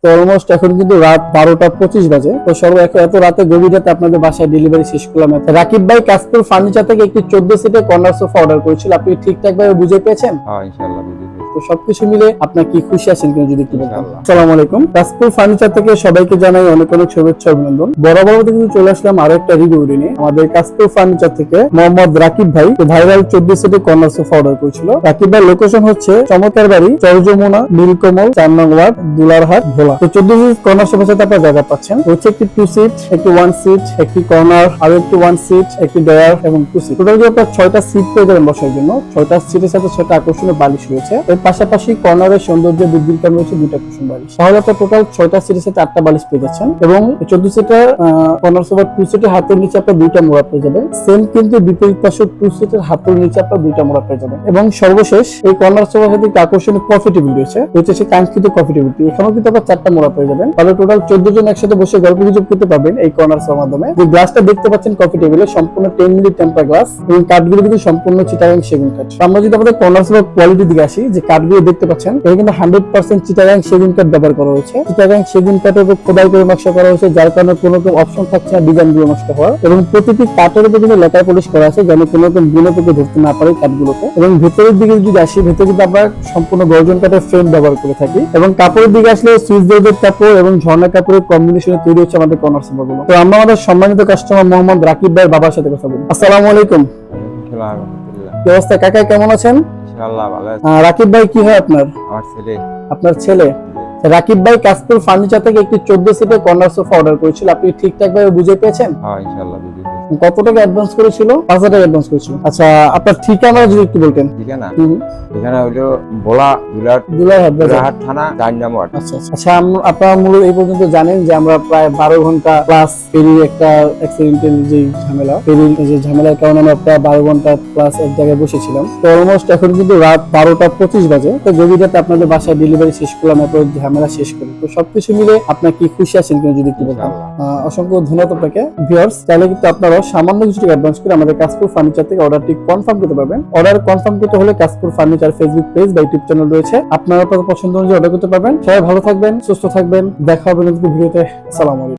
তো অলমোস্ট এখন কিন্তু রাত 12টা 25 বাজে। তো এত রাতে গভীর রাতে আপনাদের বাসায় ডেলিভারি শেষ করলাম। রাকিব ভাই কাশপুর ফার্নিচার থেকে একটি 14 সিটের কর্নার সোফা অর্ডার করেছিল, আপনি ঠিকঠাক ভাবে বুঝে পেয়েছেন? হ্যাঁ, ইনশাআল্লাহ বুঝে পেয়েছি। তো সবকিছু মিলে আপনার কি খুশি আছেন কিনা যদি একটু বলতেন। ইনশাআল্লাহ। আসসালামু আলাইকুম, কাশপুর ফার্নিচার থেকে সবাইকে জানাই অনেক অনেক শুভেচ্ছা অভিনন্দন। বরাবর কিন্তু চলে আসলাম আরো একটা রিভিউ নিয়ে। আমাদের কাশপুর ফার্নিচার থেকে মোহাম্মদ রাকিব ভাই ভাইরাল 14 সিটের কর্নার সোফা অর্ডার করেছিল। রাকিব ভাই লোকেশন হচ্ছে চমৎকার বাড়ি, চরযমুনা, নীলকমল, 4 নং ওয়ার্ড, দুলারহাট, ভোলা। তো 14 সিট কর্নার সোফার সাথে আপনারা জায়গা পাচ্ছেন। হচ্ছে একটি 2 সিট, একটি 1 সিট, একটি কর্নার, আর একটি 1 সিট, একটি ডয়ার এবং 2 সিট। টোটাল আপনার 6টা সিট পেয়ে যাবেন বসার জন্য। 6টা সিটের সাথে 6টা আকর্ষণীয় বালিশ রয়েছে। এর পাশাপাশি কর্নারের সৌন্দর্য বৃদ্ধির কারণে রয়েছে 2টা কুশন বালিশ। তাহলে আপনার টোটাল 6টা সিটের সাথে 8টা বালিশ পেয়ে যাচ্ছেন। এবং 14 সিটের কর্নার সোফার 2 সিটের হাতের নিচে আপনার 2টা মোড়া পেয়ে যাবেন। সেম কিন্তু বিপরীত পাশে 2 সিটের হাতের নিচে আপনার 2টা মোড়া পেয়ে যাবেন। এবং সর্বশেষ এই কর্নার সোফার সাথে একটি আকর্ষণীয় কফি টেবিল রয়েছে, হচ্ছে সে কাঙ্ক্ষিত কফি টেবিলটি। এখানেও কিন্তু আপনার 4টা মোড়া পেয়ে যাবেন। তাহলে টোটাল 14 জন একসাথে বসে গল্প গুজব করতে পারবেন এই কর্নার সোফার মাধ্যমে। যে গ্লাসটা দেখতে পাচ্ছেন কফি টেবিলে সম্পূর্ণ 10 মিলি টেম্পার গ্লাস এবং কাঠগুলো কিন্তু সম্পূর্ণ চিটাগাং সেগুন কাঠ। আমরা যদি আমাদের কর্নার সোফার কোয়ালিটির দিকে আসি, যে কাঠগুলো দেখতে পাচ্ছেন এটা কিন্তু 100% চিটাগাং সেগুন কাঠ ব্যবহার করা হয়েছে। চিটাগাং সেগুন কাঠের উপর খোদাই করে নকশা করা হয়েছে, যার কারণে কোনো রকম অপশন থাকছে না ডিজাইন গুলো নষ্ট হওয়ার। এবং প্রতিটি কাঠের উপর কিন্তু লেকার পলিশ করা আছে, যেন কোনো রকম গুণে থেকে ধরতে না পারে কাঠগুলোকে। এবং ভেতরের দিকে যদি আসি, ভেতরে কিন্তু আমরা সম্পূর্ণ গর্জন কাঠের ফ্রেম ব্যবহার করে থাকি। এবং কাপড়ের দিকে আসলে সুইস জর্জেট কাপড় এবং ঝর্ণা কাপড়ের কম্বিনেশনে তৈরি হচ্ছে আমাদের কর্নার সোফাগুলো। তো আমরা আমাদের সম্মানিত কাস্টমার মোহাম্মদ রাকিব ভাইয়ের বাবার সাথে কথা বলি। আসসালামু আলাইকুম। কি অবস্থা কাকা, কেমন আছেন? ইনশাআল্লাহ ভালো আছি। রাকিব ভাই কি হয় আপনার? আমার ছেলে। আপনার ছেলে? রাকিব ভাই কাশপুর ফার্নিচার থেকে একটি 14 সিটের কর্নার সোফা অর্ডার করেছিল, আপনি ঠিকঠাক ভাবে বুঝে পেয়েছেন? হ্যাঁ, ইনশাআল্লাহ বুঝে পেয়েছি। কত টাকা অ্যাডভান্স করেছিল? 5,000 টাকা অ্যাডভান্স করেছিল। আচ্ছা, আপনার ঠিকানা যদি একটু বলতেন। ঠিকানা ঠিকানা হলো ভোলা, দুলারহাট থানা, 4 নং ওয়ার্ড। আচ্ছা আচ্ছা, আপনারা মূলত এই পর্যন্ত জানেন যে আমরা প্রায় 12 ঘন্টা প্লাস ফেরির একটা অ্যাক্সিডেন্টাল যে ঝামেলা, ফেরির যে ঝামেলার কারণে আমরা প্রায় 12 ঘন্টা প্লাস এক জায়গায় বসেছিলাম। তো অলমোস্ট এখন কিন্তু রাত 12টা 25 বাজে। তো গভীর রাতে আপনাদের বাসায় ডেলিভারি শেষ করলাম, এত ঝামেলা শেষ করি। তো সবকিছু মিলে আপনার কি খুশি আছেন কিনা যদি একটু বলতেন। অসংখ্য ধন্যবাদ আপনাকে। ভিউয়ার্স, তাহলে কিন্তু আপনারা সামান্য কিছু টাকা অ্যাডভান্স করে আমাদের কাশপুর ফার্নিচার থেকে অর্ডারটি কনফার্ম করতে পারবেন। অর্ডার কনফার্ম করতে হলে কাশপুর ফার্নিচার ফেসবুক পেজ বা ইউটিউব চ্যানেল রয়েছে, আপনারা আপনাদের পছন্দ অনুযায়ী অর্ডার করতে পারবেন। সবাই ভালো থাকবেন, সুস্থ থাকবেন, দেখা হবে নতুন ভিডিওতে। আসসালামু আলাইকুম।